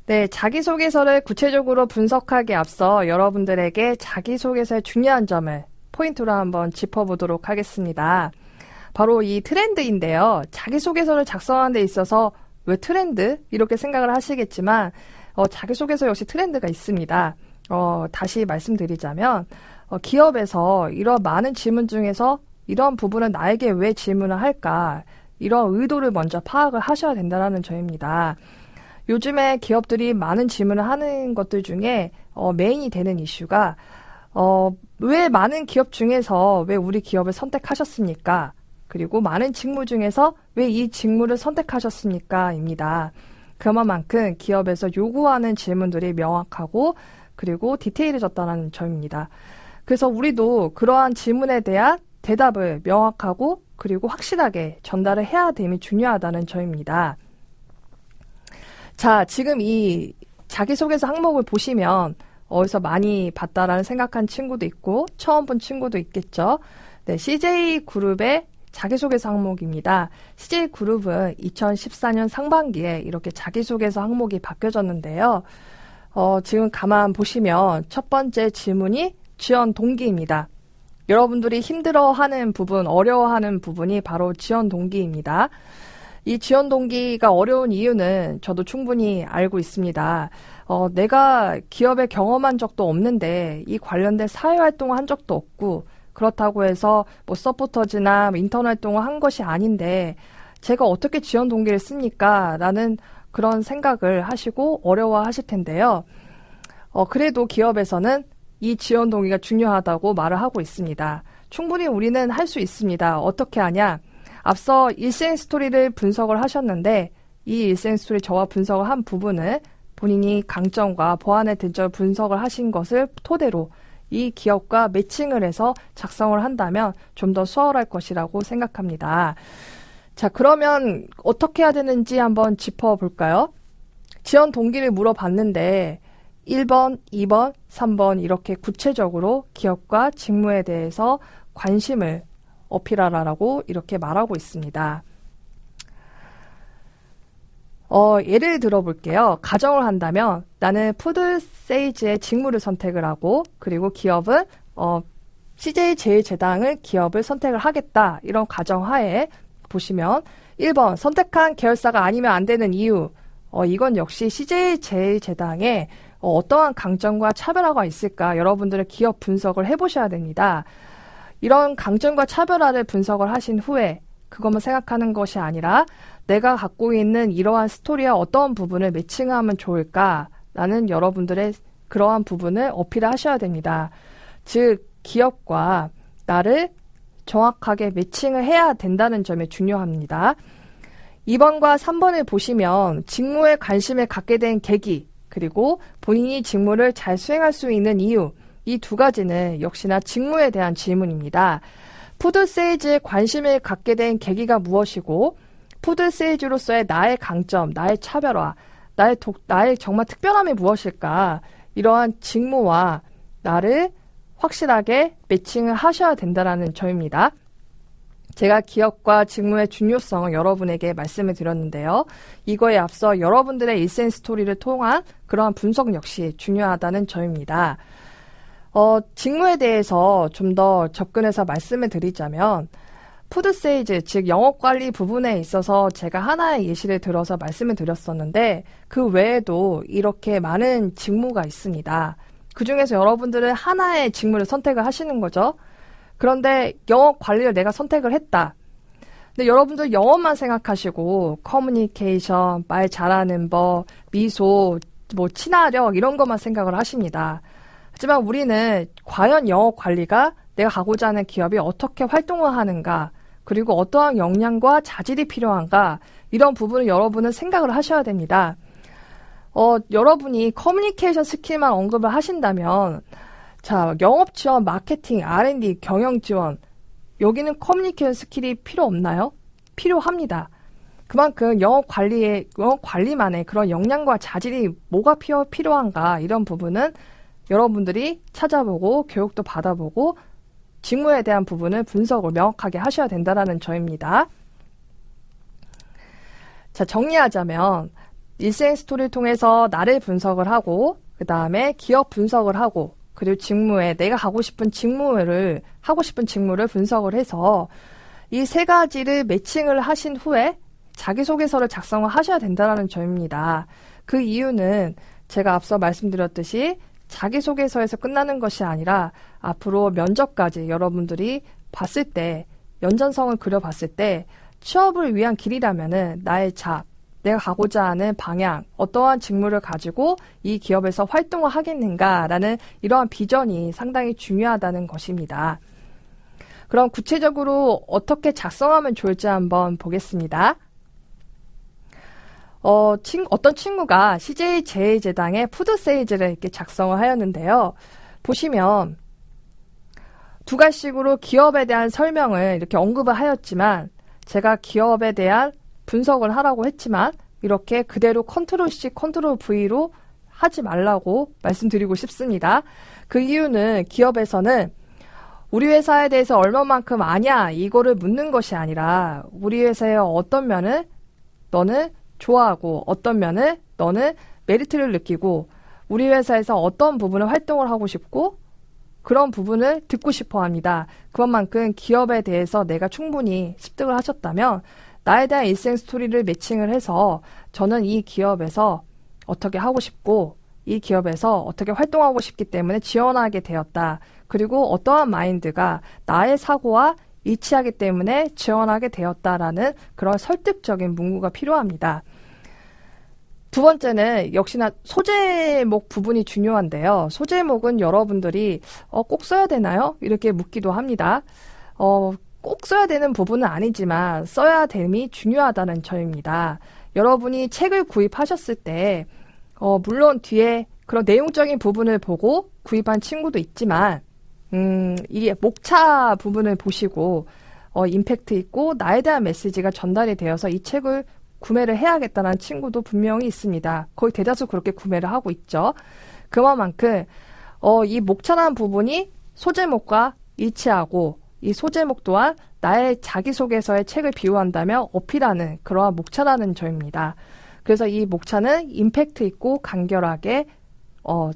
네, 자기소개서를 구체적으로 분석하기에 앞서 여러분들에게 자기소개서의 중요한 점을 포인트로 한번 짚어보도록 하겠습니다. 바로 이 트렌드인데요. 자기소개서를 작성하는 데 있어서 왜 트렌드? 이렇게 생각을 하시겠지만 자기소개서 역시 트렌드가 있습니다. 다시 말씀드리자면 기업에서 이런 많은 질문 중에서 이런 부분은 나에게 왜 질문을 할까? 이런 의도를 먼저 파악을 하셔야 된다는 점입니다. 요즘에 기업들이 많은 질문을 하는 것들 중에 메인이 되는 이슈가 왜 많은 기업 중에서 왜 우리 기업을 선택하셨습니까? 그리고 많은 직무 중에서 왜 이 직무를 선택하셨습니까? 입니다. 그만큼 기업에서 요구하는 질문들이 명확하고 그리고 디테일해졌다는 점입니다. 그래서 우리도 그러한 질문에 대한 대답을 명확하고 그리고 확실하게 전달을 해야 됨이 중요하다는 점입니다. 자, 지금 이 자기소개서 항목을 보시면 어디서 많이 봤다라는 생각한 친구도 있고 처음 본 친구도 있겠죠. 네, CJ그룹의 자기소개서 항목입니다. CJ그룹은 2014년 상반기에 이렇게 자기소개서 항목이 바뀌어졌는데요. 지금 가만 보시면 첫 번째 질문이 지원 동기입니다. 여러분들이 힘들어하는 부분, 어려워하는 부분이 바로 지원 동기입니다. 이 지원 동기가 어려운 이유는 저도 충분히 알고 있습니다. 내가 기업에 경험한 적도 없는데 이 관련된 사회활동을 한 적도 없고 그렇다고 해서 뭐 서포터즈나 인턴 활동을 한 것이 아닌데 제가 어떻게 지원 동기를 씁니까? 라는 그런 생각을 하시고 어려워하실 텐데요. 그래도 기업에서는 이 지원 동기가 중요하다고 말을 하고 있습니다. 충분히 우리는 할 수 있습니다. 어떻게 하냐? 앞서 일생 스토리를 분석을 하셨는데 이 일생 스토리 저와 분석을 한 부분을 본인이 강점과 보완의 등점을 분석을 하신 것을 토대로 이 기업과 매칭을 해서 작성을 한다면 좀 더 수월할 것이라고 생각합니다. 자, 그러면 어떻게 해야 되는지 한번 짚어볼까요? 지원 동기를 물어봤는데 1번, 2번, 3번 이렇게 구체적으로 기업과 직무에 대해서 관심을 어필하라라고 이렇게 말하고 있습니다. 예를 들어볼게요. 가정을 한다면 나는 푸드세이즈의 직무를 선택을 하고 그리고 기업은 CJ제일제당을 기업을 선택을 하겠다. 이런 가정하에 보시면 1번 선택한 계열사가 아니면 안 되는 이유 이건 역시 CJ제일제당에 어떠한 강점과 차별화가 있을까 여러분들의 기업 분석을 해보셔야 됩니다. 이런 강점과 차별화를 분석을 하신 후에 그것만 생각하는 것이 아니라 내가 갖고 있는 이러한 스토리와 어떤 부분을 매칭하면 좋을까라는 여러분들의 그러한 부분을 어필하셔야 됩니다. 즉 기업과 나를 정확하게 매칭을 해야 된다는 점이 중요합니다. 2번과 3번을 보시면 직무에 관심을 갖게 된 계기 그리고 본인이 직무를 잘 수행할 수 있는 이유 이 두 가지는 역시나 직무에 대한 질문입니다. 푸드세일즈에 관심을 갖게 된 계기가 무엇이고 푸드세일즈로서의 나의 강점, 나의 차별화, 나의 정말 특별함이 무엇일까 이러한 직무와 나를 확실하게 매칭을 하셔야 된다는 점입니다. 제가 기업과 직무의 중요성을 여러분에게 말씀을 드렸는데요. 이거에 앞서 여러분들의 일생 스토리를 통한 그러한 분석 역시 중요하다는 점입니다. 직무에 대해서 좀 더 접근해서 말씀을 드리자면 푸드세일즈, 즉 영업관리 부분에 있어서 제가 하나의 예시를 들어서 말씀을 드렸었는데 그 외에도 이렇게 많은 직무가 있습니다. 그중에서 여러분들은 하나의 직무를 선택을 하시는 거죠. 그런데 영업관리를 내가 선택을 했다. 근데 여러분들 영업만 생각하시고 커뮤니케이션, 말 잘하는 법, 미소, 친화력 이런 것만 생각을 하십니다. 하지만 우리는 과연 영업관리가 내가 가고자 하는 기업이 어떻게 활동을 하는가 그리고 어떠한 역량과 자질이 필요한가 이런 부분을 여러분은 생각을 하셔야 됩니다. 여러분이 커뮤니케이션 스킬만 언급을 하신다면 자, 영업 지원, 마케팅, R&D, 경영 지원 여기는 커뮤니케이션 스킬이 필요 없나요? 필요합니다. 그만큼 영업 관리만의 그런 역량과 자질이 뭐가 필요한가 이런 부분은 여러분들이 찾아보고 교육도 받아보고 직무에 대한 부분을 분석을 명확하게 하셔야 된다는 점입니다. 자, 정리하자면 일생 스토리를 통해서 나를 분석을 하고 그 다음에 기업 분석을 하고 그리고 직무에 내가 하고 싶은 직무를 분석을 해서 이 세 가지를 매칭을 하신 후에 자기소개서를 작성을 하셔야 된다는 점입니다. 그 이유는 제가 앞서 말씀드렸듯이 자기소개서에서 끝나는 것이 아니라 앞으로 면접까지 여러분들이 봤을 때 연전성을 그려봤을 때 취업을 위한 길이라면은 나의 잡, 내가 가고자 하는 방향, 어떠한 직무를 가지고 이 기업에서 활동을 하겠는가라는 이러한 비전이 상당히 중요하다는 것입니다. 그럼 구체적으로 어떻게 작성하면 좋을지 한번 보겠습니다. 어떤 친구가 CJ 제일제당의 푸드세일즈를 이렇게 작성을 하였는데요. 보시면 두 가지식으로 기업에 대한 설명을 이렇게 언급을 하였지만 제가 기업에 대한 분석을 하라고 했지만 이렇게 그대로 컨트롤-C, 컨트롤-V로 하지 말라고 말씀드리고 싶습니다. 그 이유는 기업에서는 우리 회사에 대해서 얼마만큼 아냐 이거를 묻는 것이 아니라 우리 회사의 어떤 면을 너는 좋아하고 어떤 면을 너는 메리트를 느끼고 우리 회사에서 어떤 부분을 활동을 하고 싶고 그런 부분을 듣고 싶어 합니다. 그만큼 기업에 대해서 내가 충분히 습득을 하셨다면 나에 대한 일생 스토리를 매칭을 해서 저는 이 기업에서 어떻게 하고 싶고 이 기업에서 어떻게 활동하고 싶기 때문에 지원하게 되었다. 그리고 어떠한 마인드가 나의 사고와 일치하기 때문에 지원하게 되었다라는 그런 설득적인 문구가 필요합니다. 두 번째는 역시나 소제목 부분이 중요한데요. 소제목은 여러분들이 꼭 써야 되나요? 이렇게 묻기도 합니다. 꼭 써야 되는 부분은 아니지만 써야 됨이 중요하다는 점입니다. 여러분이 책을 구입하셨을 때 물론 뒤에 그런 내용적인 부분을 보고 구입한 친구도 있지만 이게 목차 부분을 보시고 임팩트 있고 나에 대한 메시지가 전달이 되어서 이 책을 구매를 해야겠다는 친구도 분명히 있습니다. 거의 대다수 그렇게 구매를 하고 있죠. 그만큼 이 목차라는 부분이 소제목과 일치하고 이 소제목 또한 나의 자기소개서의 책을 비유한다면 어필하는 그러한 목차라는 점입니다. 그래서 이 목차는 임팩트 있고 간결하게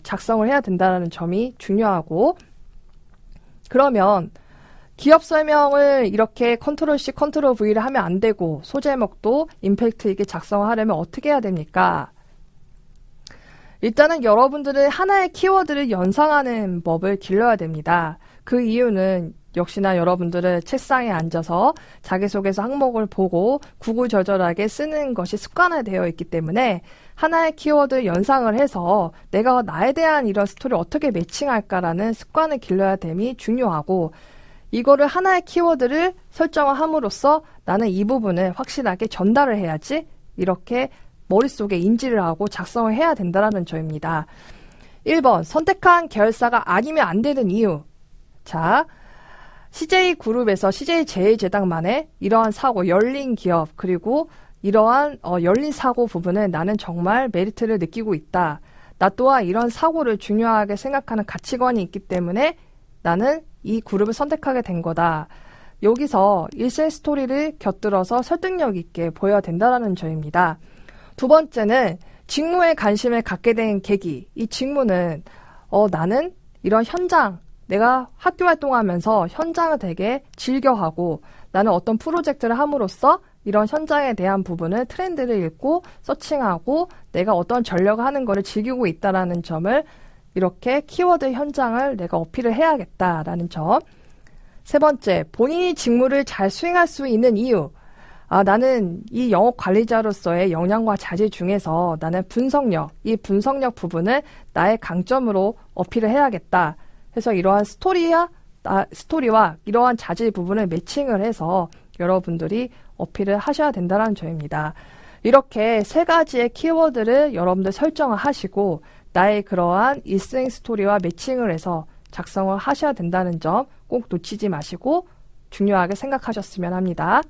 작성을 해야 된다는 점이 중요하고 그러면 기업 설명을 이렇게 컨트롤-C, 컨트롤-V를 하면 안 되고 소제목도 임팩트 있게 작성을 하려면 어떻게 해야 됩니까? 일단은 여러분들은 하나의 키워드를 연상하는 법을 길러야 됩니다. 그 이유는 역시나 여러분들은 책상에 앉아서 자기소개서 항목을 보고 구구절절하게 쓰는 것이 습관화되어 있기 때문에 하나의 키워드 연상을 해서 내가 나에 대한 이런 스토리를 어떻게 매칭할까라는 습관을 길러야 됨이 중요하고 이거를 하나의 키워드를 설정을 함으로써 나는 이 부분을 확실하게 전달을 해야지 이렇게 머릿속에 인지를 하고 작성을 해야 된다는 점입니다. 1번 선택한 계열사가 아니면 안 되는 이유. 자, CJ그룹에서 CJ제일제당만의 이러한 사고, 열린 기업 그리고 이러한 열린 사고 부분에 나는 정말 메리트를 느끼고 있다. 나 또한 이런 사고를 중요하게 생각하는 가치관이 있기 때문에 나는 이 그룹을 선택하게 된 거다. 여기서 일생 스토리를 곁들여서 설득력 있게 보여야 된다는 점입니다. 두 번째는 직무에 관심을 갖게 된 계기. 이 직무는 나는 이런 현장, 내가 학교 활동하면서 현장을 되게 즐겨하고 나는 어떤 프로젝트를 함으로써 이런 현장에 대한 부분을 트렌드를 읽고 서칭하고 내가 어떤 전략을 하는 것을 즐기고 있다는 점을 이렇게 키워드 현장을 내가 어필을 해야겠다라는 점. 세 번째, 본인이 직무를 잘 수행할 수 있는 이유. 나는 이 영업 관리자로서의 역량과 자질 중에서 나는 이 분석력 부분을 나의 강점으로 어필을 해야겠다. 그래서 이러한 스토리와 이러한 자질 부분을 매칭을 해서 여러분들이 어필을 하셔야 된다는 점입니다. 이렇게 세 가지의 키워드를 여러분들 설정을 하시고 나의 그러한 일생 스토리와 매칭을 해서 작성을 하셔야 된다는 점 꼭 놓치지 마시고 중요하게 생각하셨으면 합니다.